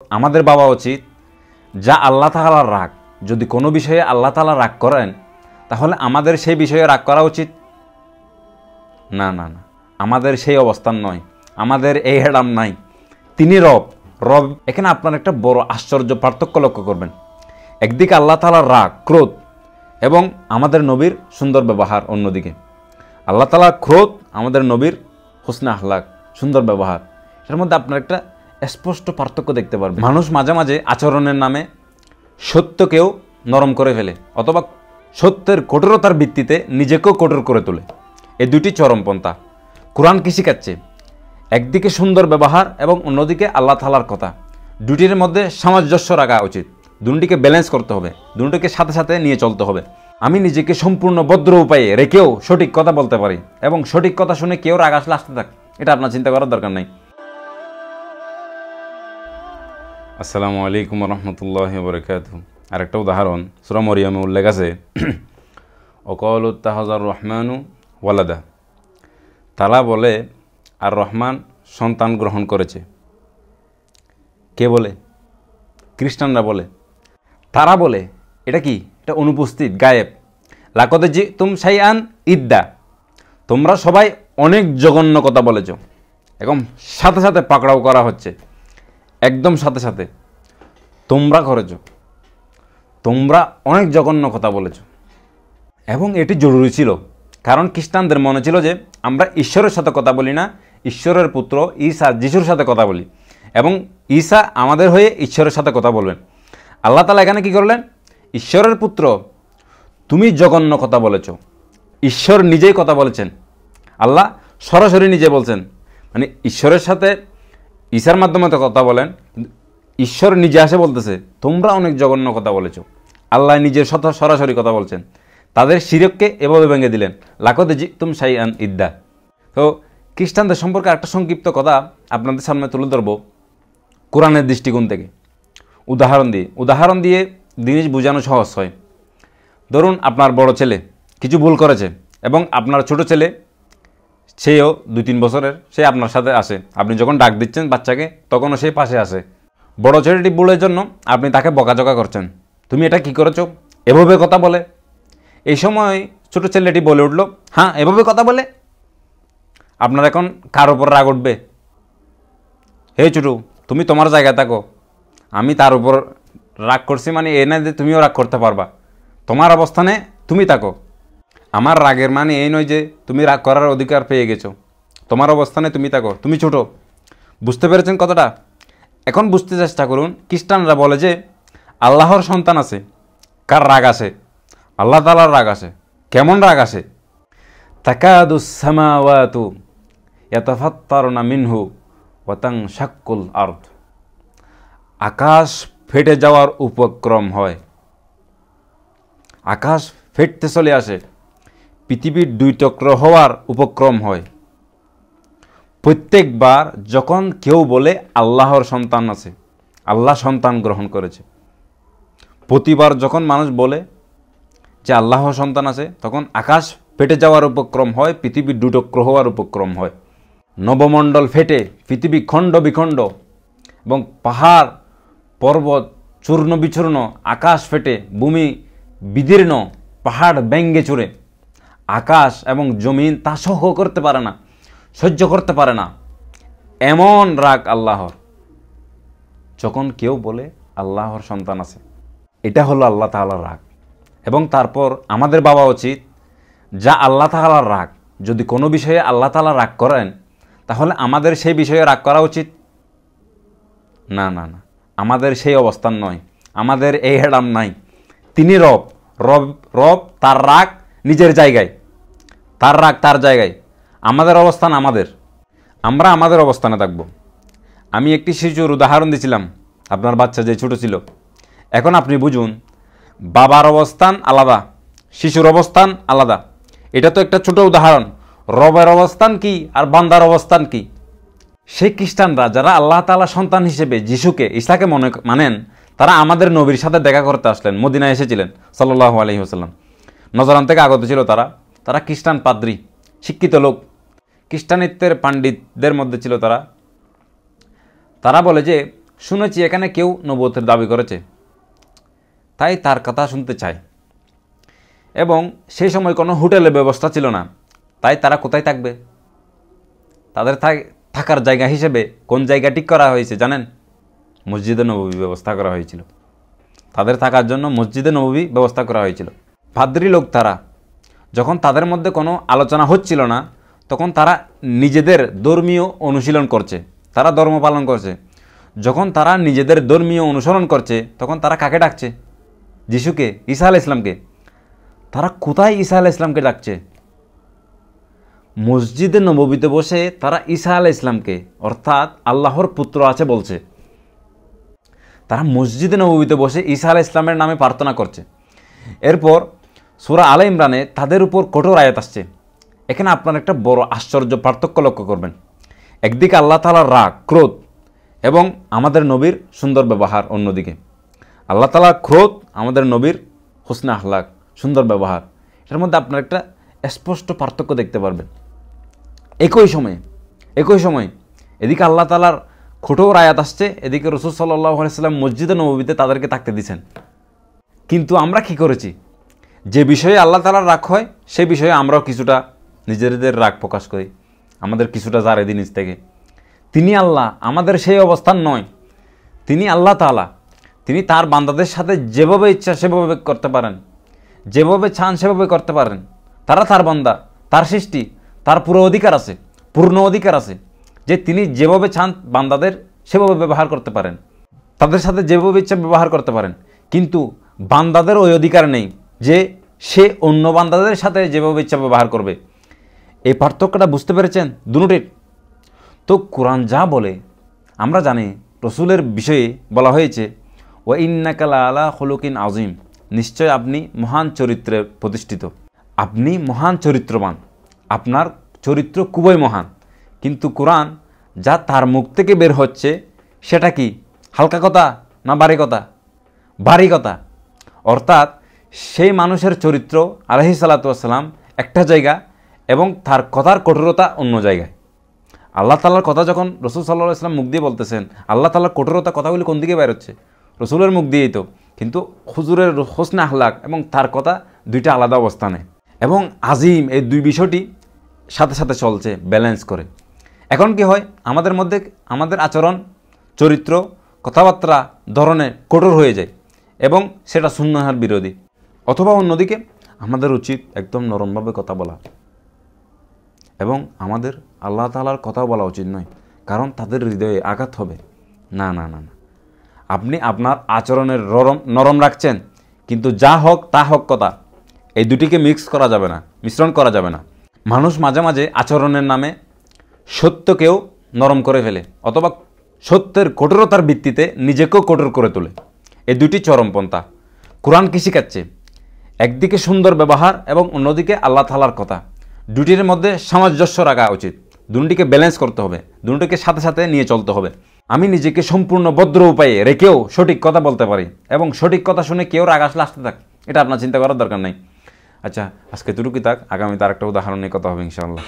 আমাদের ভাবা উচিত যা আল্লাহ তাআলার রাগ, যদি কোনো বিষয়ে আল্লাহ তাআলা রাগ করেন তাহলে আমাদের সেই বিষয়ে রাগ করা উচিত না। না না, আমাদের সেই অবস্থান নয়, আমাদের এই হেডাম নাই। তিনি রব। এখানে আপনার একটা বড় আশ্চর্য পার্থক্য লক্ষ্য করবেন। একদিকে আল্লাহ তাআলার রাগ, ক্রোধ এবং আমাদের নবীর সুন্দর ব্যবহার, অন্যদিকে আল্লাহ তাআলার ক্রোধ, আমাদের নবীর হুসনে আখলাক, সুন্দর ব্যবহার। এর মধ্যে আপনার একটা স্পষ্ট পার্থক্য দেখতে পারবেন। মানুষ মাঝে মাঝে আচরণের নামে সত্যকেও নরম করে ফেলে, অথবা সত্যের কঠোরতার ভিত্তিতে নিজেকেও কঠোর করে তোলে। এই দুটি চরমপন্থা। কোরআন কি শিখাচ্ছে? একদিকে সুন্দর ব্যবহার এবং অন্যদিকে আল্লাহ তাআলার কথা, দুটির মধ্যে সামঞ্জস্য রাখা উচিত। দুটিকে ব্যালেন্স করতে হবে, দুটিকে সাথে সাথে নিয়ে চলতে হবে। আমি নিজেকে সম্পূর্ণ ভদ্র উপায়ে রেখেও সঠিক কথা বলতে পারি, এবং সঠিক কথা শুনে কেউ রাগ আসলে আসতে থাক, এটা আপনার চিন্তা করার দরকার নেই। আসসালামু আলাইকুম রহমতুল্লাহি ওয়া বারাকাতুহু। আরেকটা উদাহরণ সূরা মরিয়মে উল্লেখ আছে, ওয়াকালু ইত্তাখাযার রহমানু ওয়ালাদা। তারা বলে আর রহমান সন্তান গ্রহণ করেছে। কে বলে? খ্রিস্টানরা বলে। তারা বলে এটা কি? এটা অনুপস্থিত, গায়েব। লাকদ জিতুম শাইআন ইদ্দা। তোমরা সবাই অনেক জঘন্য কথা বলেছ। এখন সাথে সাথে পাকড়াও করা হচ্ছে, একদম সাথে সাথে তোমরা করেছ, তোমরা অনেক জঘন্য কথা বলেছ। এবং এটি জরুরি ছিল, কারণ খ্রিস্টানদের মনে ছিল যে আমরা ঈশ্বরের সাথে কথা বলি না, ঈশ্বরের পুত্র ঈসা যিশুর সাথে কথা বলি, এবং ঈসা আমাদের হয়ে ঈশ্বরের সাথে কথা বলবেন। আল্লাহ তাআলা এখানে কি করলেন? ঈশ্বরের পুত্র, তুমি জঘন্য কথা বলেছ। ঈশ্বর নিজেই কথা বলেছেন, আল্লাহ সরাসরি নিজে বলছেন, মানে ঈশ্বরের সাথে ঈসার মাধ্যমে তো কথা বলেন, ঈশ্বর নিজে আসে বলতেছে তোমরা অনেক জঘন্য কথা বলেছ। আল্লাহ নিজের সাথে সরাসরি কথা বলছেন। তাদের শিরককে এভাবে ভেঙে দিলেন, লাকদ জিতুম শাইআন ইদ্দা। তো খ্রিস্টানদের সম্পর্কে একটা সংক্ষিপ্ত কথা আপনাদের সামনে তুলে ধরব কোরআনের দৃষ্টিকোণ থেকে, উদাহরণ দিয়ে জিনিস বোঝানো সহজ হয়। ধরুন আপনার বড় ছেলে কিছু ভুল করেছে, এবং আপনার ছোট ছেলে, সেও 2-3 বছরের, সে আপনার সাথে আসে। আপনি যখন ডাক দিচ্ছেন বাচ্চাকে, তখনও সে পাশে আসে। বড় ছেলেটি ভুলের জন্য আপনি তাকে বকাঝকা করছেন, তুমি এটা কি করেছো, এভাবে কথা বলে। এই সময় ছোট ছেলেটি বলে উঠল, হ্যাঁ এভাবে কথা বলে। আপনার এখন কার উপর রাগ উঠবে? হে ছোটু, তুমি তোমার জায়গায় থাকো, আমি তার উপর রাগ করছি মানে এ না যে তুমিও রাগ করতে পারবা। তোমার অবস্থানে তুমি থাকো। আমার রাগের মানে এই নয় যে তুমি রাগ করার অধিকার পেয়ে গেছো। তোমার অবস্থানে তুমি থাকো, তুমি ছোট। বুঝতে পেরেছেন কথাটা? এখন বুঝতে চেষ্টা করুন। খ্রিস্টানরা বলে যে আল্লাহর সন্তান আছে, কার রাগ আসে? আল্লাহ তাআলার রাগ আসে। কেমন রাগ আসে? তাকাদুস সামাওয়াতু ইয়াতাফাত্তারুনা মিনহু ওয়া তানশাক্কুল আরদ। আকাশ ফেটে যাওয়ার উপক্রম হয়। আকাশ ফেটতে চলে আসে, পৃথিবীর 2 টুকরো হওয়ার উপক্রম হয়। প্রত্যেকবার যখন কেউ বলে আল্লাহর সন্তান আছে, আল্লাহ সন্তান গ্রহণ করেছে, প্রতিবার যখন মানুষ বলে যে আল্লাহর সন্তান আছে, তখন আকাশ ফেটে যাওয়ার উপক্রম হয়, পৃথিবীর 2 টুকরো হওয়ার উপক্রম হয়। নবমণ্ডল ফেটে পৃথিবী খণ্ড বিখণ্ড, এবং পাহাড় পর্বত চূর্ণ বিচূর্ণ, আকাশ ফেটে ভূমি বিদীর্ণ, পাহাড় ব্যঙ্গে চুরে। আকাশ এবং জমিন তা সহ্য করতে পারে না, সহ্য করতে পারে না। এমন রাগ আল্লাহর যখন কেউ বলে আল্লাহর সন্তান আছে। এটা হলো আল্লাহ তাআলার রাগ। এবং তারপর আমাদের ভাবা উচিত যা আল্লাহ তাআলার রাগ, যদি কোনো বিষয়ে আল্লাহ তাআলা রাগ করেন তাহলে আমাদের সেই বিষয়ে রাগ করা উচিত না। না না, আমাদের সেই অবস্থান নয়, আমাদের এই হেডাম নাই। তিনি রব। রব তার রাগ নিজের জায়গায়, তার রাগ তার জায়গায়। আমাদের অবস্থান আমরা আমাদের অবস্থানে থাকব। আমি একটি শিশুর উদাহরণ দিয়েছিলাম, আপনার বাচ্চা যে ছোট ছিল। এখন আপনি বুঝুন, বাবার অবস্থান আলাদা, শিশুর অবস্থান আলাদা। এটা তো একটা ছোট উদাহরণ। রবের অবস্থান কি আর বান্দার অবস্থান কি? সেই খ্রিস্টানরা যারা আল্লাহ তাআলা সন্তান হিসেবে যিশুকে, ঈসাকে মানেন, তারা আমাদের নবীর সাথে দেখা করতে আসলেন, মদিনায় এসেছিলেন সাল্লাল্লাহু আলাইহি ওয়াসাল্লাম। নজরান থেকে আগত ছিল তারা খ্রিস্টান পাদ্রী, শিক্ষিত লোক, খ্রিস্টানিত্বের পণ্ডিতদের মধ্যে ছিল তারা। তারা বলে যে শুনেছি এখানে কেউ নবুয়তের দাবি করেছে, তাই তার কথা শুনতে চায়। এবং সেই সময় কোনো হোটেলের ব্যবস্থা ছিল না, তাই তারা কোথায় থাকবে? তাদের থাকার জায়গা হিসেবে কোন জায়গা ঠিক করা হয়েছে জানেন? মসজিদে নববী ব্যবস্থা করা হয়েছিল। তাদের থাকার জন্য মসজিদে নববী ব্যবস্থা করা হয়েছিল। পাদ্রী লোক তারা, যখন তাদের মধ্যে কোনো আলোচনা হচ্ছিল না, তখন তারা নিজেদের ধর্মীয় অনুশীলন করছে, তারা ধর্ম পালন করছে। যখন তারা নিজেদের ধর্মীয় অনুসরণ করছে, তখন তারা কাকে ডাকছে? যিশুকে, ঈসা আলাইহিস সালামকে। তারা কোথায় ঈসা আলাইহিস সালামকে ডাকছে? মসজিদে নববীতে বসে তারা ঈসা আলাইহিস সালামকে, অর্থাৎ আল্লাহর পুত্র আছে বলছে। তারা মসজিদে নববীতে বসে ঈসা আলাইহিস সালামের নামে প্রার্থনা করছে। এরপর সূরা আলে ইমরানে তাদের উপর কঠোর আয়াত আসছে। এখানে আপনারা একটা বড় আশ্চর্য পার্থক্য লক্ষ্য করবেন। একদিকে আল্লাহ তাআলার রাগ, ক্রোধ এবং আমাদের নবীর সুন্দর ব্যবহার, অন্যদিকে আল্লাহ তাআলার ক্রোধ, আমাদের নবীর হুসনে আখলাক, সুন্দর ব্যবহার। এটার মধ্যে আপনারা একটা স্পষ্ট পার্থক্য দেখতে পারবেন। একই সময়ে এদিকে আল্লাহ তাআলার কঠোর আয়াত আসছে, এদিকে রাসূল সাল্লাল্লাহু আলাইহি ওয়াসাল্লাম মসজিদে নববীতে তাদেরকে থাকতে দিয়েছেন। কিন্তু আমরা কি করেছি? যে বিষয়ে আল্লাহ তাআলার রাগ হয় সেই বিষয়ে আমরাও কিছুটা নিজেদের রাগ প্রকাশ করি, আমাদের কিছুটা জারে দিন নিজ থেকে। তিনি আল্লাহ, আমাদের সেই অবস্থান নয়। তিনি আল্লাহ তাআলা, তিনি তার বান্দাদের সাথে যেভাবে ইচ্ছা সেভাবে করতে পারেন, যেভাবে চান সেভাবে করতে পারেন। তারা তার বান্দা, তার সৃষ্টি, তার পুরো অধিকার আছে, পূর্ণ অধিকার আছে যে তিনি যেভাবে চান বান্দাদের সেভাবে ব্যবহার করতে পারেন, তাদের সাথে যেভাবে ইচ্ছা ব্যবহার করতে পারেন। কিন্তু বান্দাদের ওই অধিকার নেই যে সে অন্য বান্দাদের সাথে যেভাবে ইচ্ছা ব্যবহার করবে। এই পার্থক্যটা বুঝতে পেরেছেন দুটির? তো কোরআন যা বলে আমরা জানি, রসুলের বিষয়ে বলা হয়েছে ওয়া ইন্নাকা লাআলা খুলুকিন আযীম, নিশ্চয় আপনি মহান চরিত্রে প্রতিষ্ঠিত, আপনি মহান চরিত্রবান, আপনার চরিত্র খুবই মহান। কিন্তু কোরআন যা তার মুখ থেকে বের হচ্ছে সেটা কি হালকা কথা না ভারী কথা? ভারী কথা। অর্থাৎ সেই মানুষের চরিত্র আলাইহিস সালাতু ওয়াস সালাম একটা জায়গা এবং তার কথার কঠোরতা অন্য জায়গায়। আল্লাহ তাআলার কথা যখন রাসূল সাল্লাল্লাহু আলাইহি ওয়াসাল্লাম মুখ দিয়ে বলতেছেন, আল্লাহ তাআলার কঠোরতা কথাগুলি কোন দিকে বের হচ্ছে? রসুলের মুখ দিয়েই তো। কিন্তু হুজুরের হোসনে আখলাক এবং তার কথা দুইটা আলাদা অবস্থানে, এবং আজিম, এই দুই বিষয়টি সাথে সাথে চলছে, ব্যালেন্স করে। এখন কি হয়, আমাদের মধ্যে আমাদের আচরণ, চরিত্র, কথাবার্তা ধরনে কঠোর হয়ে যায় এবং সেটা সুন্নাহর বিরোধী। অথবা অন্যদিকে আমাদের উচিত একদম নরমভাবে কথা বলা, এবং আমাদের আল্লাহ তাআলার কথা বলা উচিত নয়, কারণ তাদের হৃদয়ে আঘাত হবে। না না না না, আপনি আপনার আচরণের নরম রাখছেন, কিন্তু যা হোক তা হোক কথা, এই দুটিকে মিক্স করা যাবে না, মিশ্রণ করা যাবে না। মানুষ মাঝে মাঝে আচরণের নামে সত্যকেও নরম করে ফেলে, অথবা সত্যের কঠোরতার ভিত্তিতে নিজেকেও কঠোর করে তোলে। এই দুটি চরমপন্থা। কোরআন কি শিখাচ্ছে? একদিকে সুন্দর ব্যবহার এবং অন্যদিকে আল্লাহ তাআলার কথা, দুটির মধ্যে সামঞ্জস্য রাখা উচিত। দুটিকে ব্যালেন্স করতে হবে, দুটিকে সাথে সাথে নিয়ে চলতে হবে। আমি নিজেকে সম্পূর্ণ ভদ্র উপায়ে রেখেও সঠিক কথা বলতে পারি, এবং সঠিক কথা শুনে কেউ রাগ আসলে আসতে থাক, এটা আপনার চিন্তা করার দরকার নেই। আচ্ছা, আজকে এতটুকুই থাক। আগামীতে আরেকটা উদাহরণ নিয়ে কথা হবে ইনশাআল্লাহ।